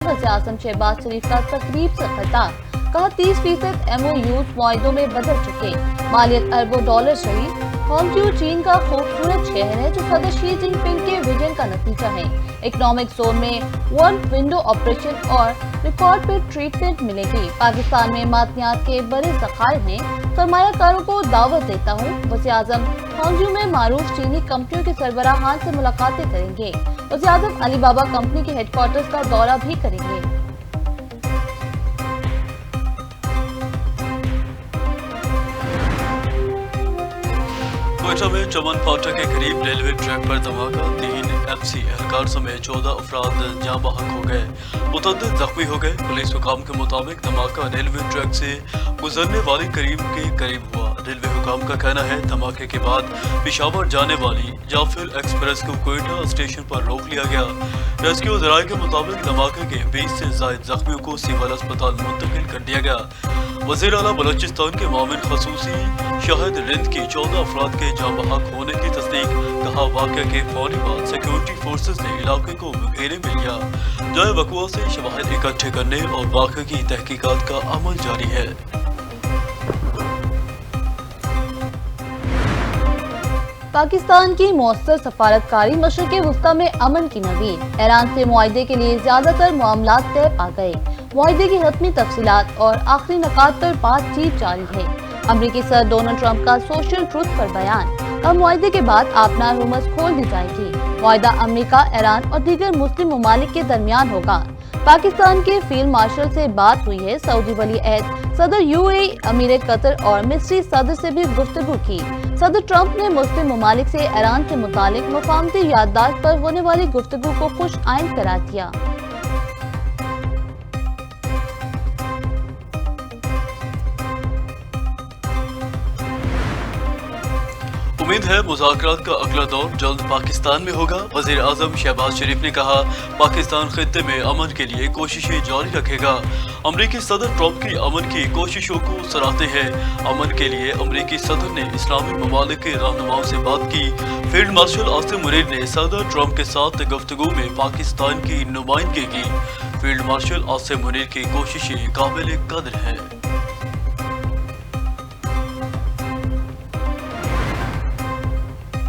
वज़ीर-ए-आज़म शहबाज शरीफ का तकरीब से खिताब, कहा 30% MOUs मुआहिदों में बदल चुके, मालियत अरबों डॉलर रही। होंगजू चीन का खूबसूरत शहर है जो सदर शी जिनपिंग के विजन का नतीजा है। इकोनॉमिक जोन में वन विंडो ऑपरेशन और रिकॉर्ड पे ट्रीटमेंट मिलेगी। पाकिस्तान में मादनियात के बड़े ज़खायर हैं, सरमायाकारों को दावत देता हूँ। वज़ीर-ए-आज़म होंगजू में मारूफ चीनी कंपनियों के सरबराहान से मुलाकातें करेंगे। वज़ीर-ए-आज़म अलीबाबा कंपनी के हेडक्वार्टर्स का दौरा भी करेंगे। कोयटा में चमन फाटक के करीब रेलवे ट्रैक पर धमाका, 3 FC एहलकार समेत 14 अफराद जाँ बहक हो गए, मुतअद्दिद जख्मी हो गए। पुलिस हुकाम के मुताबिक धमाका रेलवे ट्रैक से गुजरने वाली करीब के करीब हुआ। रेलवे हुकाम का कहना है धमाके के बाद पेशावर जाने वाली जाफिर एक्सप्रेस को कोयटा स्टेशन पर रोक लिया गया। रेस्क्यू ज़राए के मुताबिक धमाके के 20 से ज़ायद जख्मियों को सिविल अस्पताल मुंतकिल कर दिया गया। वज़ीर आला बलोचिस्तान के मामिन खसूसी शाहिद रिंद की 14 अफराद के जाँ बहक होने की तस्दीक, कहा वाक़या के फौरी बाद सिक्योरिटी फोर्सेस ने इलाके को घेरे में लिया। जाए वक़ुआ से शवाहिद इकट्ठे करने और वाक़े की तहकीकात का अमल जारी है। पाकिस्तान की मौसर सफारतकारी मशरिक़ वस्ता में अमन की नवीद, ईरान से मुआहिदे के लिए ज्यादातर मामलात तय पा गए। मुआहिदे की हतमी तफसीलात और आखिरी नकात पर बातचीत जारी है। अमरीकी सदर डोनाल्ड ट्रंप का सोशल ट्रुथ पर बयान, कहा मुआहिदे के बाद आबनार हुर्मुज़ खोल दी जाएगी। मुआहिदा अमरीका, ईरान और दीगर मुस्लिम ममालिक के दरमियान होगा। पाकिस्तान के फील्ड मार्शल से बात हुई है। सऊदी वली अहद सदर UAE, अमीर कतर और मिस्री सदर से भी गुफ्तगू की। सदर ट्रंप ने मुस्लिम ममालिक से ईरान से मुतालिक मफाहमती याददाश्त पर होने वाली गुफ्तगू को खुश आइंद करार दिया। उम्मीद है मुज़ाकरात का अगला दौर जल्द पाकिस्तान में होगा। वज़ीर आज़म शहबाज शरीफ ने कहा पाकिस्तान खित्ते में अमन के लिए कोशिशें जारी रखेगा। अमरीकी सदर ट्रंप की अमन की कोशिशों को सराहते हैं। अमन के लिए अमरीकी सदर ने इस्लामी ममालिक के रहनुमाओं से बात की। फील्ड मार्शल आसिम मुनीर ने सदर ट्रंप के साथ गुफ्तगू में पाकिस्तान की नुमाइंदगी की। फील्ड मार्शल आसिम मुनीर की कोशिशें काबिल कदर हैं।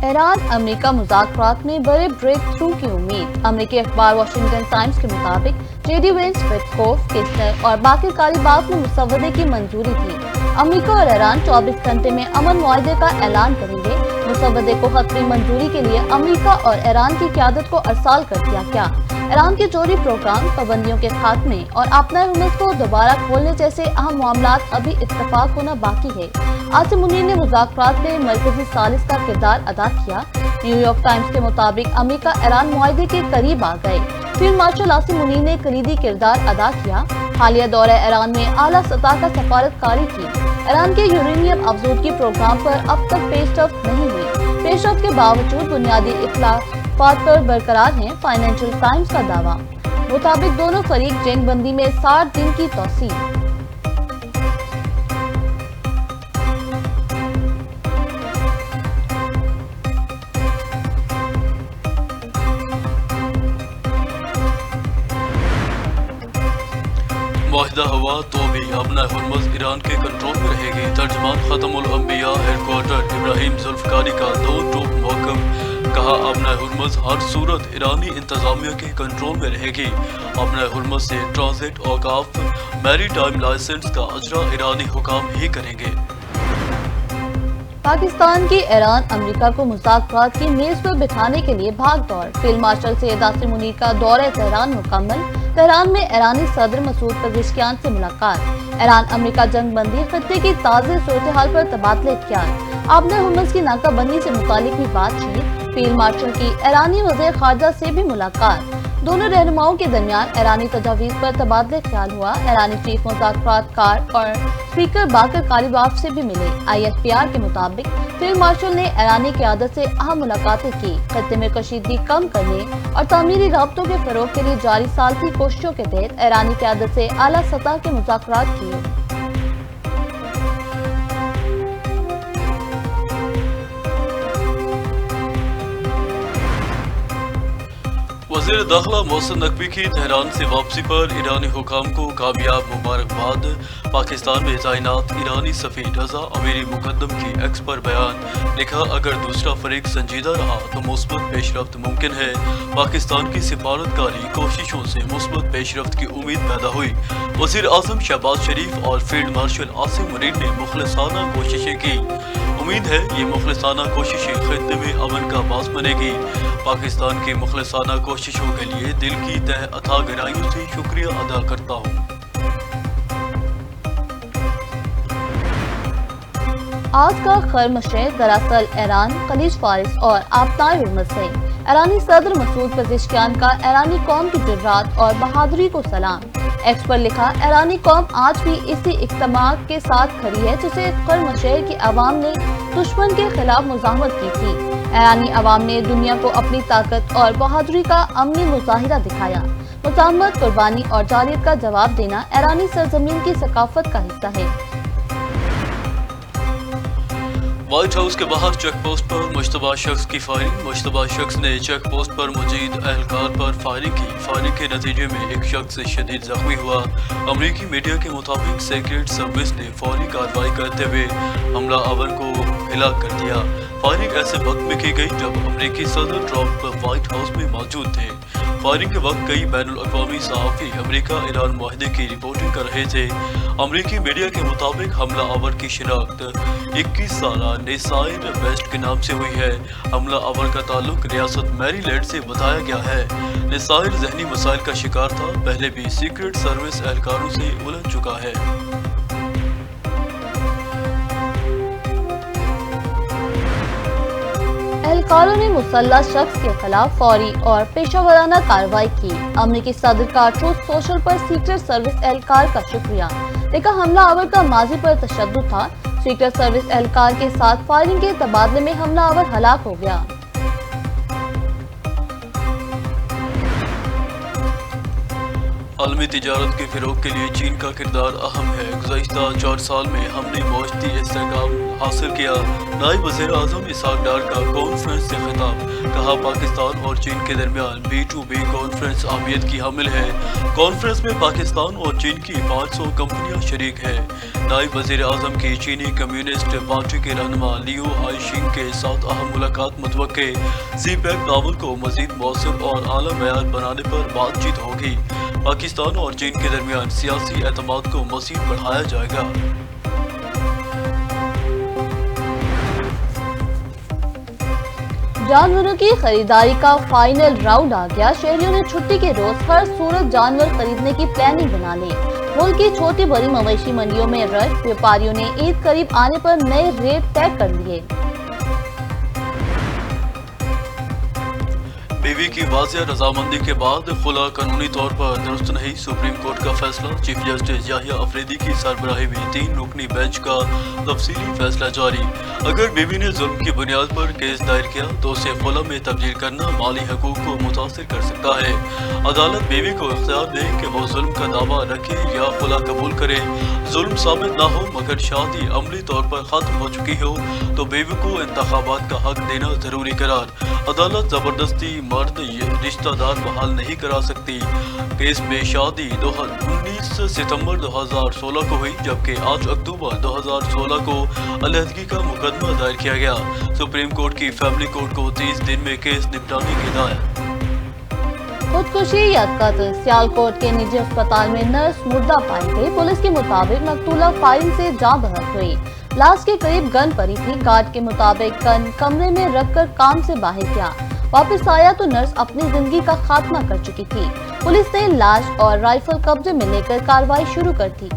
ईरान अमेरिका मुज़ाकरात में बड़े ब्रेक थ्रू की उम्मीद। अमेरिकी अखबार वाशिंगटन टाइम्स के मुताबिक JD Vance, विटकोफ, किस्टर और बाकी कारीबाफ में मुसव्वदे की मंजूरी थी। अमेरिका और ईरान 24 घंटे में अमन मुआहिदे का ऐलान करेंगे। मुसव्वदे को हतमी मंजूरी के लिए अमेरिका और ईरान की क़यादत को अरसाल कर दिया गया। ईरान के जोरी प्रोग्राम, पाबंदियों के खात्मे और आबनार हुर्मुज़ को दोबारा खोलने जैसे अहम मामलात अभी इत्तफाक होना बाकी है। आसिम मुनीर ने मुज़ाकरात में मरकजी सालिस का किरदार अदा किया। न्यूयॉर्क टाइम्स के मुताबिक अमेरिका ईरान मुआहिदे के करीब आ गए। फील्ड मार्शल आसिम मुनीर ने कलीदी किरदार अदा किया। हालिया दौरे ईरान में आला सतह का सफारतकारी की। ईरान के यूरेनियम अफजूदगी प्रोग्राम पर अब तक पेशरफ्त नहीं हुई। पेशरफ्त के बावजूद बुनियादी इख्तिलाफात पर बरकरार हैं। फाइनेंशियल टाइम्स का दावा मुताबिक दोनों फरीक जंगबंदी में 60 दिन की तौसीह। मुआहिदा हुआ तो भी आबनार हुर्मुज़ ईरान के कंट्रोल में रहेगी। तर्जमान खतमुल अंबिया हेडक्वार्टर इब्राहिम जुल्फकारी का 2 टोक मौक़िफ़, कहा आबनार हुर्मुज़ हर सूरत ईरानी इंतज़ामिया के कंट्रोल में रहेगी। आबनार हुर्मुज़ से ट्रांजिट औकाफ मैरी टाइम लाइसेंस का अजरा ईरानी हुकाम ही करेंगे। पाकिस्तान की ईरान अमेरिका को मुज़ाकरात की मेज पर बिठाने के लिए भाग दौड़। फील्ड मार्शल सैयद आसिम मुनीर का दौरा तेहरान मुकम्मल। तेहरान में ईरानी सदर मसूद पेज़ेश्कियान से मुलाकात। ईरान अमेरिका जंगबंदी खत्ते की ताज़ा सूरत हाल पर तबादले ख्याल। आबनार हुर्मुज़ की नाकाबंदी से मुतालिक भी बातचीत। फील्ड मार्शल की ईरानी वज़ीर ख़ारजा से भी मुलाकात। दोनों रहनुमाओं के दरमियान ईरानी तजावीज़ पर तबादले ख्याल हुआ। ईरानी चीफ मुज़ाकरात कार और स्पीकर बाकर कालीबाफ से भी मिले। ISPR के मुताबिक फील्ड मार्शल ने ईरानी क़यादत से अहम मुलाकातें की। खत्ते में कशीदगी कम करने और तामीरी राब्तों के फ़रोग़ के लिए जारी सालसी कोशिशों के तहत ईरानी क़यादत से आला सतह के मुज़ाकरात किए। वज़ीर दाखिला मोहसिन नकवी की तेहरान से वापसी पर ईरानी हुकाम को कामयाब मुबारकबाद। पाकिस्तान में तैनात ईरानी सफ़ीर रजा अमीरी मुकद्दम की एक्स पर बयान। लिखा, अगर दूसरा फरीक संजीदा रहा तो मुस्बत पेशरफ्त मुमकिन है। पाकिस्तान की सिफारतकारी कोशिशों से मुस्बत पेशरफ्त की उम्मीद पैदा हुई। वज़ीर आज़म शहबाज शरीफ और फील्ड मार्शल आसिम मुनीर ने मुखलिसाना कोशिशें की। उम्मीद है ये मुखलिसाना कोशिशें खित्ते में अमन का बास बनेगी। पाकिस्तान की मुखलिसाना कोशिशों के लिए दिल की तह अथाह गहराइयों से शुक्रिया अदा करता हूँ। आज का खरमशे दरअसल ईरान, खलीज फारिस और आबताए हुर्मुज़ है। ईरानी सदर मसूद पेज़ेश्कियान का ईरानी कौम की जुर्रात और बहादुरी को सलाम। एक्स पर लिखा, ईरानी कौम आज भी इसी इक़्तिमाद के साथ खड़ी है जिसे खरमशे की आवाम ने दुश्मन के खिलाफ मुज़ाहमत की थी। ईरानी अवाम ने दुनिया को अपनी ताकत और बहादुरी का अमली मुजाहिरा दिखाया। मुज़ाहमत, कुर्बानी और जारियत का जवाब देना ईरानी सरजमीन की सकाफत का हिस्सा है। व्हाइट हाउस के बाहर चेक पोस्ट पर मुश्तबा शख्स की फायरिंग। मुश्तबा शख्स ने चेक पोस्ट पर मौजूद एहलकार पर फायरिंग की। फायरिंग के नतीजे में एक शख्स शदीद जख्मी हुआ। अमरीकी मीडिया के मुताबिक सीक्रेट सर्विस ने फौरी कार्रवाई करते हुए हमला आवर को हिलाक कर दिया। फायरिंग ऐसे वक्त में की गई जब अमरीकी सदर ट्रंप व्हाइट हाउस में मौजूद थे। फायरिंग के वक्त कई बैनुल अक़वामी सहाफ़ी अमरीका ईरान मुआहदे की रिपोर्टिंग कर रहे थे। अमरीकी मीडिया के मुताबिक हमला आवर की शिनाख्त 21 साला नेसाइर वेस्ट के नाम से हुई है। हमला आवर का ताल्लुक रियासत मैरीलैंड से बताया गया है। नेसाइर ज़हनी मसाइल का शिकार था, पहले भी सीक्रेट सर्विस एहलकारों से उलझ चुका है। एहलकारों ने मुसल्लह शख्स के खिलाफ फौरी और पेशावराना कार्रवाई की। अमरीकी सदर का ट्रूथ सोशल पर सीक्रेट सर्विस एहलकार का शुक्रिया। देखा, हमला आवर का माजी पर तशद्दुद था। सीक्रेट सर्विस एहलकार के साथ फायरिंग के तबादले में हमला आवर हलाक हो गया। आलमी तिजारत के फ़रोग़ के लिए चीन का किरदार अहम है। गुज़श्ता 4 साल में हमने मौजूदी इस्तेहकाम हासिल किया। नायब वज़ीर आज़म इसहाक़ डार का कॉन्फ्रेंस से खिताब। कहा, पाकिस्तान और चीन के दरमियान B2B कॉन्फ्रेंस अहमियत की हामिल है। कॉन्फ्रेंस में पाकिस्तान और चीन की 500 कंपनियां शरीक हैं। नायब वज़ीर आज़म की चीनी कम्युनिस्ट पार्टी के रहनुमा लियू हाइशिंग के साथ अहम मुलाकात मुतवक्के। सी-पैक ताउन को मज़ीद मौसर और आला मयार बनाने पर बातचीत होगी। पाकिस्तान और चीन के दरमियान सियासी एतमाद को मज़ीद बढ़ाया जाएगा। जानवरों की खरीदारी का फाइनल राउंड आ गया। शहरियों ने छुट्टी के रोज हर सूरत जानवर खरीदने की प्लानिंग बना ली। मुल्क की छोटी बड़ी मवेशी मंडियों में रश। व्यापारियों ने ईद करीब आने पर नए रेट तय कर लिए। बीवी की वाज़ेह रजामंदी के बाद खुला कानूनी तौर पर दुरुस्त नहीं, सुप्रीम कोर्ट का फैसला। चीफ जस्टिस याहिया अफरीदी की सरबराही में 3 रुकनी बेंच का तफसीली फैसला जारी। अगर बीवी ने जुल्म की बुनियाद पर केस दायर किया तो उसे खुला में तब्दील करना माली हकूक को मुतासिर कर सकता है। अदालत बीवी को इख्तियार दे कि वो जुल्म का दावा रखे या खुला कबूल करे। जुल्म साबित ना हो मगर शादी अमली तौर पर खत्म हो चुकी हो तो बीवी को इंतखाबात का हक देना जरूरी करार। अदालत जबरदस्ती मर्द रिश्तेदार बहाल नहीं करा सकती। केस में शादी 19 सितंबर 2016 को हुई, जबकि 8 अक्टूबर 2016 को अलहदगी का मुकदमा दायर किया गया। सुप्रीम कोर्ट की फैमिली कोर्ट को 30 दिन में केस निपटाने की हिदायत। खुदकुशी या कत्ल। सियालकोट के निजी अस्पताल में नर्स मुर्दा पाई गई। पुलिस के मुताबिक मकतूला फायरिंग से जान बहक हुई। लाश के करीब गन पड़ी थी। गार्ड के मुताबिक गन कमरे में रखकर काम से बाहर गया। वापस आया तो नर्स अपनी जिंदगी का खात्मा कर चुकी थी। पुलिस ने लाश और राइफल कब्जे में लेकर कार्रवाई शुरू कर दी।